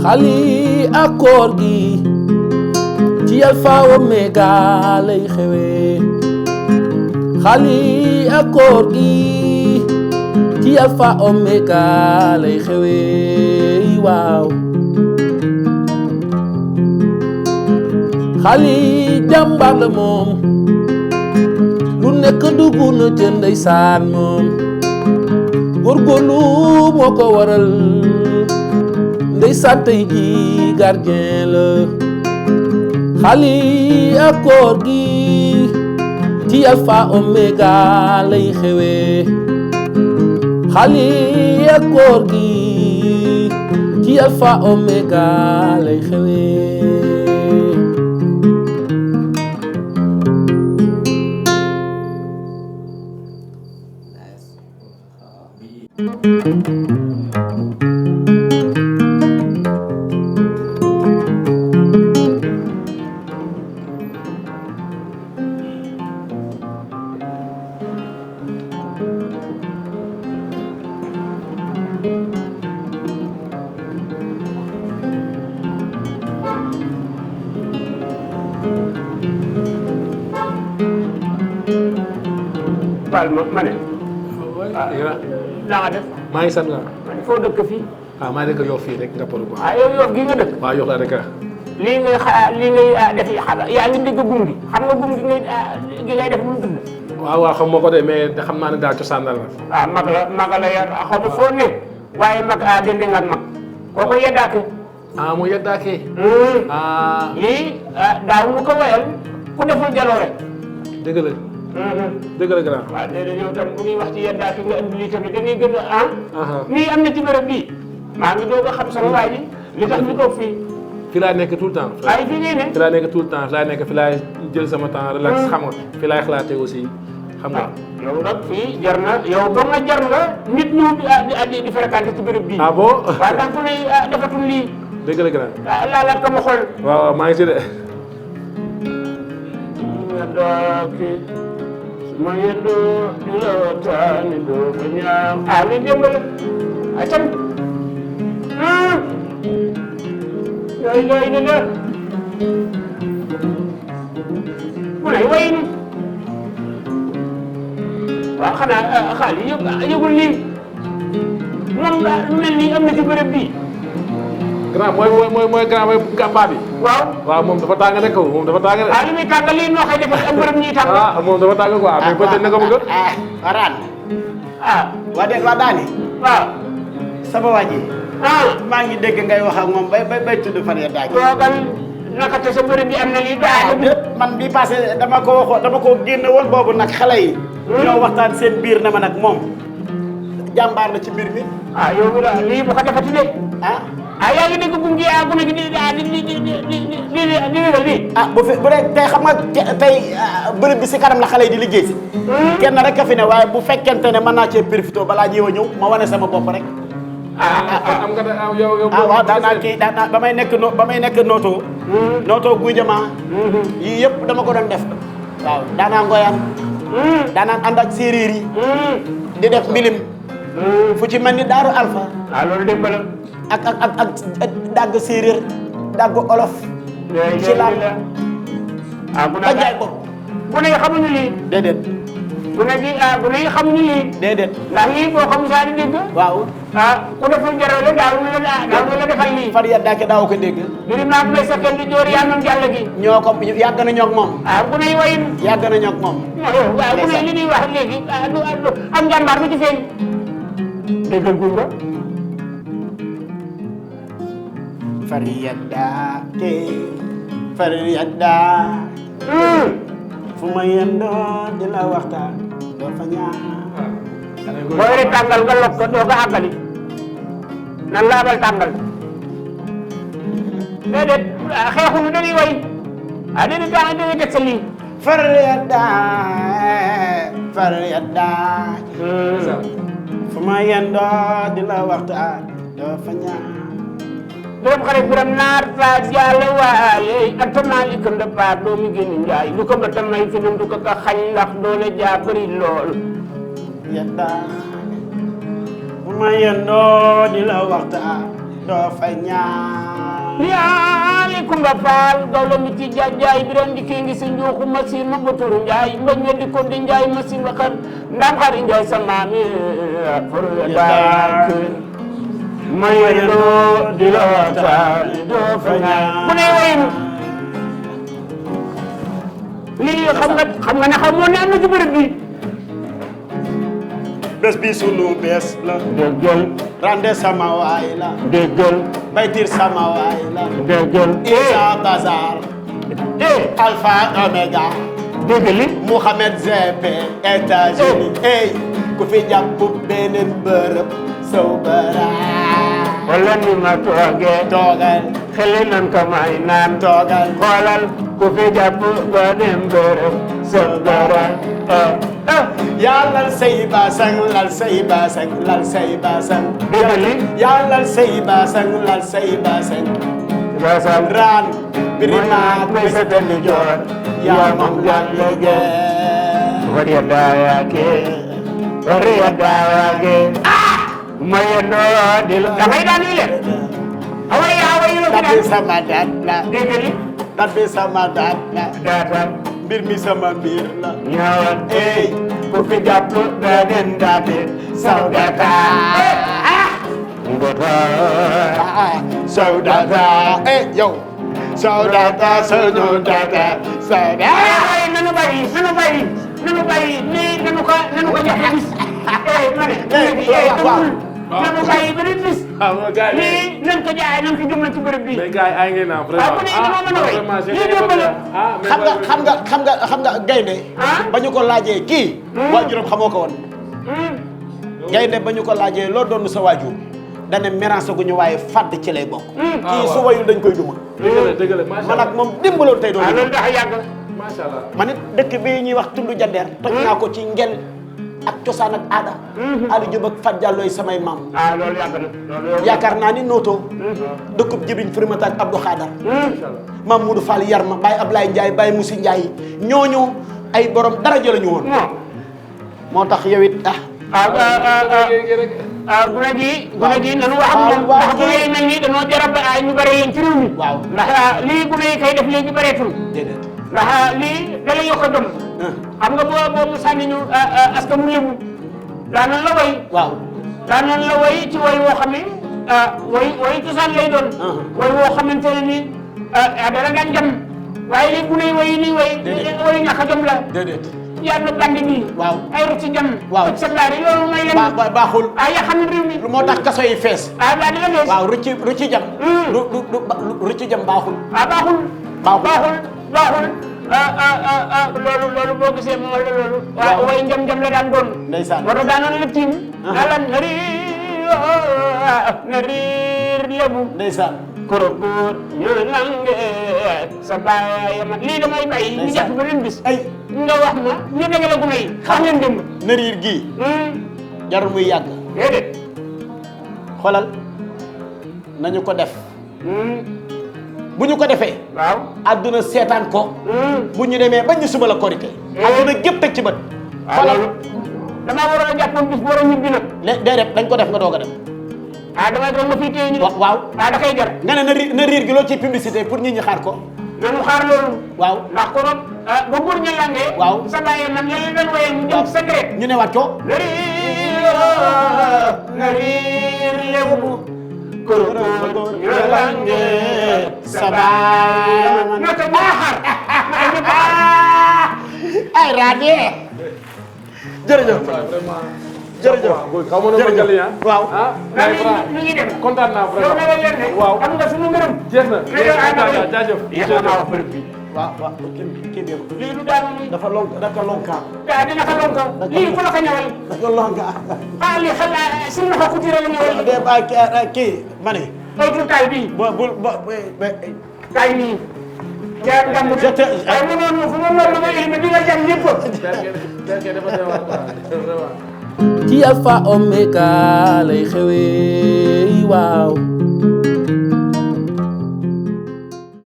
xali ak koor gi ci Alpha Omega lay xewee xali ak koor gi ci Alpha Omega lay xewee waaw xali jàmbaar la moom lu nekk dugg na ca ndeysaan moom góorgóorlu moo ko waral ndeysaan tey ji gardien la xali ak koor gi ci Alpha Omega lay xewee xali ak koor gi ci Alpha Omega lay xewee Baal ma ne. naa nga def. maa ngi sant la. foo dëkk fii. maa dëkk Yoff fii rek nga poru quoi. yow Yoff gii nga dëkk. waaw Yoff la rek lii ngay def yaa ngi dégg buum gi xam nga buum gi ngay def nu mu tudd. waaw xam moo ko de mais xam naa ne daal cosaan la. mag la yar xaw ma foo ne waaye mag dende nga ak mag kooku yeddaake. mu yeddaake. lii daaw mu ko wayal ku deful jaloore. dëgg la. dëgg la grand. waaw déedéet yow tam bu ñuy wax ci yeddaake nga indi lii tamit dañuy gën a nii am na ci bërëb bii maa ngi doog a xam sama waa ji li tax ñu toog fii. fi laa nekk tout le temps. waaye fii ngay ne. fi laa nekk tout le temps fi laa nekk fi laay jël sama temps relax xam nga fi laay xalaatee aussi xam nga. yow nag fii jar na yow ba nga jar nga nit ñu di fréquenté ci bërëb bii. bon. waaye ndax fu ne defatul lii. dëgg la grand. laalaat ko ma xool. waaw maa ngi si de. ma yendoo di la waxtaani doo ko ñaaw li démb la ay tam yooyu looy ne la mu ne way ni waaw xanaa xaalis yëgul lii moom lu mel nii am na ci bërëb bii grand mooy grand mooy gàmbaa bi. waaw moom dafa tàng rek moom dafa tàng rek. li muy tàng lii noo koy defee am bërëb ñuy tàng. moom dafa tàng quoi mais peut-être naka bëgg. Waraan. waa daani. waaw. sama waa ji. maa ngi dégg ngay wax ak moom bay tudd fan ya daaj. toogal naka te sa bërëb bi am na lii. man bii passé dama ko génne woon boobu nag xale yi. ñoo waxtaan seen biir na ma nag moom jàmbaar la ci mbir mi. yow lii bu ko defati de. yaa ngi dégg gunge bu nekk di bu dee tey xam nga tey bërëb bi si kanam la xale yi di liggéey si. kenn rek a fi ne waaye bu fekkente ne mën naa cee profité balaa ñëw a ñëw ma wane sama bopp rek. am nga yow. waaw daanaka kii ba may nekk nootoo. nootoo guy jamaa. yii yëpp dama ko doon def. waaw daanaa ngoyaan. daanaan ànd ak séeréer yi. di def mbilim. fu ci mel ni Daaru Alpha. loolu démb la. ak dagg séeréer dagg olof. ci laam ba jaay ko. bu ne xamuñu lii. déedéet. bu ne xamuñu lii. déedéet. ndax lii boo xam saa di dégg. waaw. ku deful jaroo la daaw la defal lii. far yaddaake daaw ko dégg. mbiri maa ngi lay sakkal di joor yaa noonu jàll gi. ñoo ko yàgg na ñoog moom. bu ne wayin. yàgg na ñoog moom. waaw bu ne li ñuy wax léegi am jàmbaar bu ci feeñ. déggal guy ba. far yaddaake far yaddaa. fu ma yendoo di la waxtaan doo fa ñaan. boo yore tàngal nga lokk doo ko àggali nan laabal tàngal déedéet xeexuñu dañuy way déedéet dañuy teg sa lii. far yaddaa fu ma yendoo di la waxtaan doo fa ñaan. doom xarit buram naar fa jàll waaye attanaa li këm da paar doomi génn njaay lu ko ba tamay fi num du ko ka xañ ndax doole jaa bëri lool. yaddaa fu ma yendoo di la waxtaan doo fa ñaan yaali kumba faal gawlo mi ci jaay biran di kii ngi si njuuxu machine ma buturu njaay mbañ we di ko di njaay machine wa xar ndam xari njaay sa maami for daak mayendo di la waxtaan doo fa ñaan bu ne waynu lii xam nga ne xamoon ne am na ci bërëb bi bés bi sunu bés la déggal rande sama waay la déggal baytir sama waay la déggal Isa Bazar Alpha Omega déggali Mohamed GP États-Unis hey ku fi jàpp beneen bërëb sow bara wala ni ma toogee toogal xele nan ka may naan toogal xoolal ku fi jàpp beneen bërëb sow bara yaa lal say basang lal say basang lal say basang déggali yaa lal say basang lal say basang basam raan birimaat may sa dellu joor yaa moom lan liggéey wariya daawake mayendo di la damay daan wi leen away lo dat bi sama daat la déggali dat bi sama daat la daatam mbir mi sama mbir la ñaawal ey ku fi jàpp beneen daate sawdata ngota sawdata yow sawdata sunu data sawdata ay nanu bàyyi lii nanu ko jox bis ma ne nanu bàyyi beneen bis lii nan ko jaay nan ko jumla ci bërëb bi mais gars yi ay ngeen naa waaw ku ne dama mën a way lii démb la xam nga gaynde ba ñu ko laajee kii waajuram xamoo ko woon gaynde ba ñu ko laajee loo doon sa waajur dane mérange gu ñu waaye fàdd ci lay bokk kii su wayul dañ koy duma dëgg la man ak moom dimbaloon tey doon loolu dafa yàgg macha allah man it dëkk bi ñuy wax tund jandeer toj naa ko ci ngel ak cosaan ak aada Aliou Diop ak Fat Diallo samay maam loolu yàgg na loolu yaakaar naa ni nootoo dëkkub Jibriñ Firimata ak Abdou Khadar maam Moudou Fall Yarma Baye Ablaye Ndiaye Baye Moussi Ndiaye ñooñu ay borom daraja la ñu woon moo tax yow it gune gi nanu wax ak moom ndax gune yi mel nii dañoo jarab ñu bëri leen ci réew mi waaw ndax lii gune yi kay def léegi bëreetul déedéet ndax lii da lay yokk a jom xam nga boo sànni ñu askan mu lébu daanan la way waaw daanan la way ci way woo xam ne way cosaan lay doon way woo xamante ne nii dara daan jam waaye lii gune yi way nii way ñàkk a jom la déedéet yaa na bandi nii waaw ay ru ci jam waaw sa baari loolu may leen baaxul yaa xam ne réew mi lu moo tax kaso yi fees daa di la fees waaw rucci jam rucci jam baaxul baaxul loolu boo gisee moo la loolu waaw way njam la daan doon ndeysaan moo tax daanoon la tiim dalan na riir lebu ndeysaan korogóor ñu lange sa baay ma lii damay bàyyi ñu jàpp ba leen bis ay nga wax ma ñu dagale gu may xam leen démb nariir gii jarul muy yàgg déedéet xoolal nañu ko def bu ñu ko defee waaw àdduna seetaan ko bu ñu demee bañ ñu suba la korité àdduna gépp teg ci bët xoolal damaa waroon a jàppoon bis war a ñibbi nag déedéet dañ ko def nga doog a dem damay doon ma fii téye ñu waaw da koy jar nga ne na riir gi loo ci publicité pour nit ñi xaar ko nanu xaar loolu waaw ndax ko rob ba góor ña langee waaw sa bàyyee man la leen doon waye ñu jëm secret ñu ne waat ko na riir lebu korogóor ñu langee sa baay naka ñaaxar ay raadee jërëjëf jërëjëf xaw ma na ma jëli waaw ñu ngi dem kontaan naa yow na la leen ne waaw xam nga suñu ngërëm jeex na jaajëf waaw kii bi lii du daanu nii dafa lonka dina ko lonka lii ku la ko ñëwal dafa lonka lii xel suñu loxo ku tira la ñëwal de kii ma ne oytu tay bii tay nii jaar jàmm ay mu noonu fu mu noonu nga ilmi di nga jàng ñëpp ci Alpha Omega lay xewee waaw